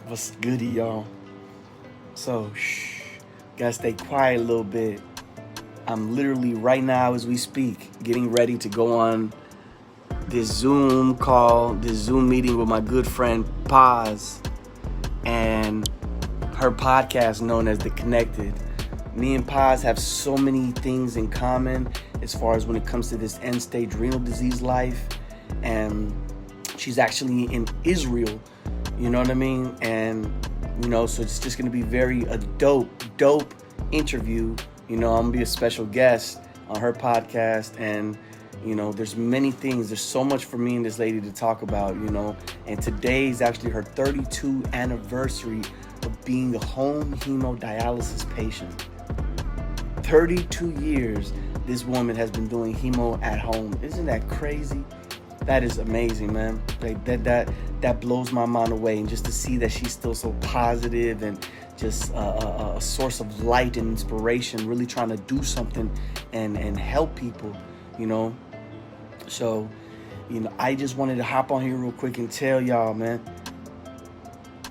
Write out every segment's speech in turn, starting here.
What's goody, y'all? So, gotta stay quiet a little bit. I'm literally right now as we speak, getting ready to go on this Zoom call, this Zoom meeting with my good friend Paz and her podcast known as The Connected. Me and Paz have so many things in common as far as when it comes to this end-stage renal disease life. And she's actually in Israel, you know what I mean? And, so it's just going to be a dope interview. I'm going to be a special guest on her podcast. And, there's many things. There's so much for me and this lady to talk about, And today is actually her 32nd anniversary of being a home hemodialysis patient. 32 years this woman has been doing hemo at home. Isn't that crazy? That is amazing, man. Like that blows my mind away. And just to see that she's still so positive and just a source of light and inspiration, really trying to do something and help people, So, I just wanted to hop on here real quick and tell y'all, man,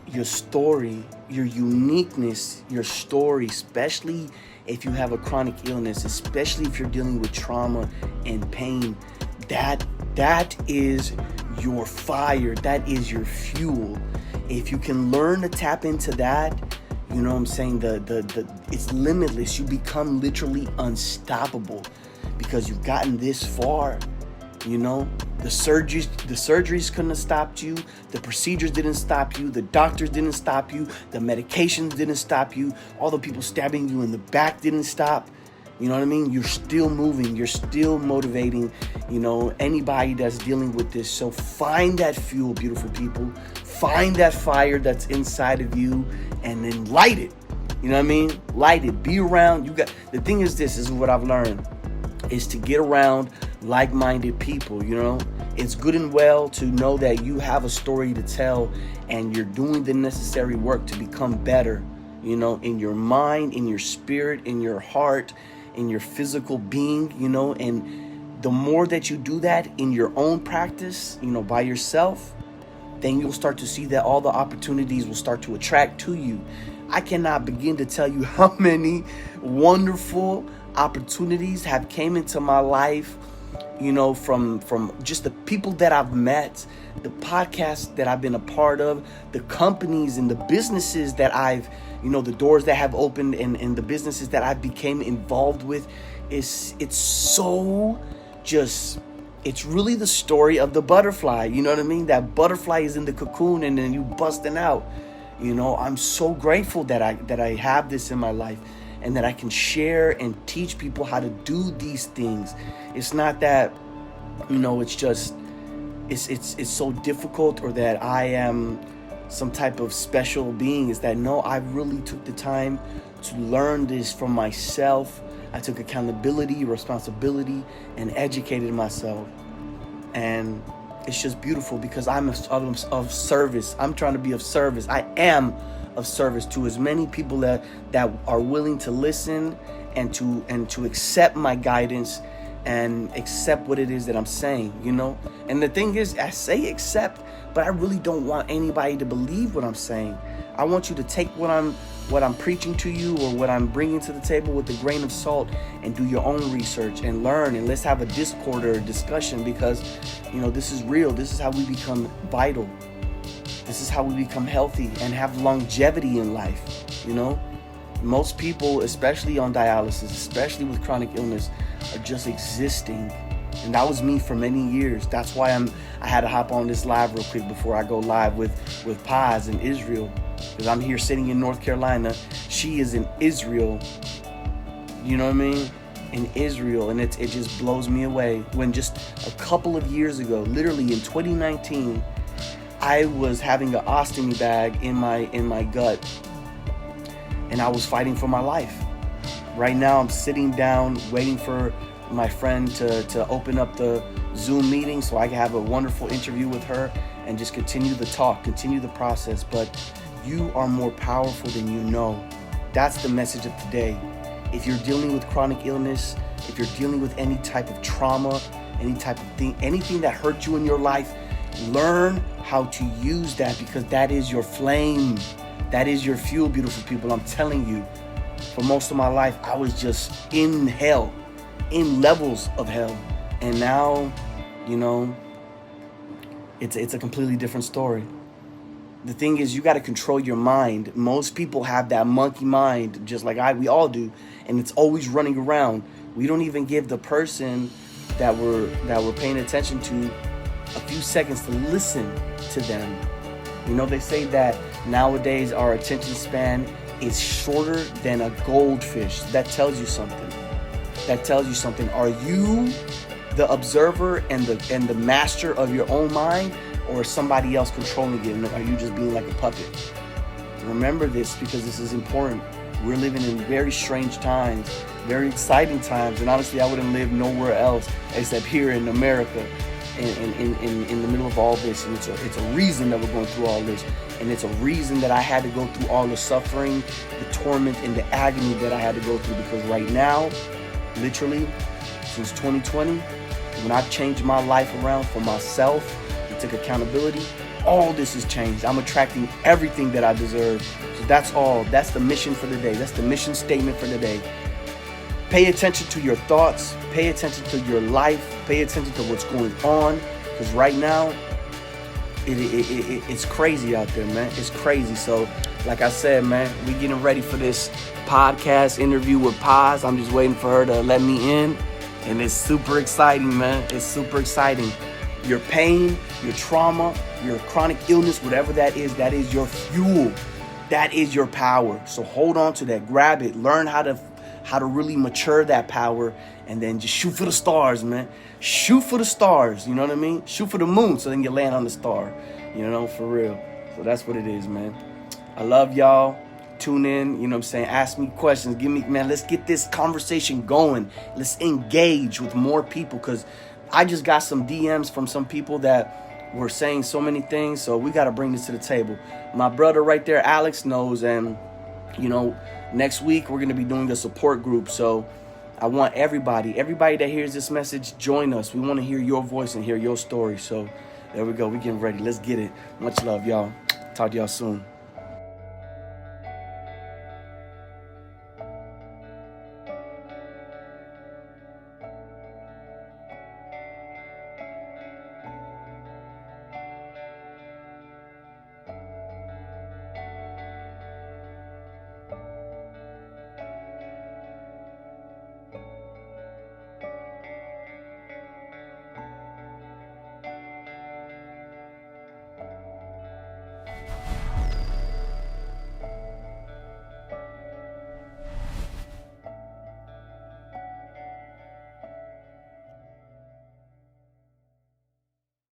your story, your uniqueness, your story, especially if you have a chronic illness, especially if you're dealing with trauma and pain, that is your fire. That is your fuel. If you can learn to tap into that, you know what I'm saying? It's limitless. You become literally unstoppable because you've gotten this far. The surgeries couldn't have stopped you. The procedures didn't stop you. The doctors didn't stop you. The medications didn't stop you. All the people stabbing you in the back didn't stop. You know what I mean? You're still moving. You're still motivating, anybody that's dealing with this. So find that fuel, beautiful people. Find that fire that's inside of you and then light it. You know what I mean? Light it. Be around. The thing is, this is what I've learned, is to get around like-minded people. It's good and well to know that you have a story to tell and you're doing the necessary work to become better, in your mind, in your spirit, in your heart, in your physical being, and the more that you do that in your own practice, by yourself, then you'll start to see that all the opportunities will start to attract to you. I cannot begin to tell you how many wonderful opportunities have came into my life, from just the people that I've met, the podcasts that I've been a part of, the companies and the businesses that I've, the doors that have opened and the businesses that I've became involved with. It's so just, it's really the story of the butterfly. You know what I mean? That butterfly is in the cocoon and then you busting out. I'm so grateful that I have this in my life and that I can share and teach people how to do these things. It's not that, it's just, it's so difficult or that I am some type of special being. Is that, no, I really took the time to learn this from myself. I took accountability, responsibility, and educated myself. And it's just beautiful because I'm of service. I'm trying to be of service. I am of service to as many people that are willing to listen and to accept my guidance and accept what it is that I'm saying, And the thing is, I say accept, but I really don't want anybody to believe what I'm saying. I want you to take what I'm preaching to you or what I'm bringing to the table with a grain of salt and do your own research and learn, and let's have a discord or a discussion because, this is real. This is how we become vital. This is how we become healthy and have longevity in life, Most people, especially on dialysis, especially with chronic illness, are just existing. And that was me for many years. That's why I had to hop on this live real quick before I go live with Paz in Israel. Because I'm here sitting in North Carolina. She is in Israel. You know what I mean? In Israel. And it just blows me away. When just a couple of years ago, literally in 2019, I was having an ostomy bag in my gut. And I was fighting for my life. Right now, I'm sitting down waiting for my friend to open up the Zoom meeting so I can have a wonderful interview with her and just continue the talk, continue the process. But you are more powerful than you know. That's the message of today. If you're dealing with chronic illness, if you're dealing with any type of trauma, any type of thing, anything that hurt you in your life, learn how to use that, because that is your flame. That is your fuel, beautiful people. I'm telling you, for most of my life, I was just in hell, in levels of hell. And now, you know, it's a completely different story. The thing is, you got to control your mind. Most people have that monkey mind, just like we all do, and it's always running around. We don't even give the person that we're paying attention to a few seconds to listen to them. You know, they say that nowadays our attention span is shorter than a goldfish. That tells you something. That tells you something. Are you the observer and the master of your own mind, or is somebody else controlling it? And are you just being like a puppet? Remember this, because this is important. We're living in very strange times, very exciting times, and honestly, I wouldn't live nowhere else except here in America, in the middle of all this. And it's a reason that we're going through all this, and it's a reason that I had to go through all the suffering, the torment, and the agony that I had to go through. Because right now, literally, since 2020, when I changed my life around for myself and took accountability, all this has changed. I'm attracting everything that I deserve. So that's all. That's the mission for the day. That's the mission statement for the day. Pay attention to your thoughts. Pay attention to your life. Pay attention to what's going on. Because right now, it's crazy out there, man. It's crazy. So, like I said, man, we getting ready for this podcast interview with Paz. I'm just waiting for her to let me in. And it's super exciting, man. It's super exciting. Your pain, your trauma, your chronic illness, whatever that is your fuel. That is your power. So hold on to that. Grab it. Learn how to really mature that power, and then just shoot for the stars, man. Shoot for the stars, you know what I mean? Shoot for the moon, so then you land on the star, you know, for real. So that's what it is, man. I love y'all. Tune in, you know what I'm saying? Ask me questions. Man, let's get this conversation going. Let's engage with more people, because I just got some DMs from some people that were saying so many things. So we got to bring this to the table. My brother right there, Alex, knows, and, you know, next week we're going to be doing a support group. So I want everybody that hears this message, join us. We want to hear your voice and hear your story. So there we go. We're getting ready. Let's get it. Much love, y'all. Talk to y'all soon.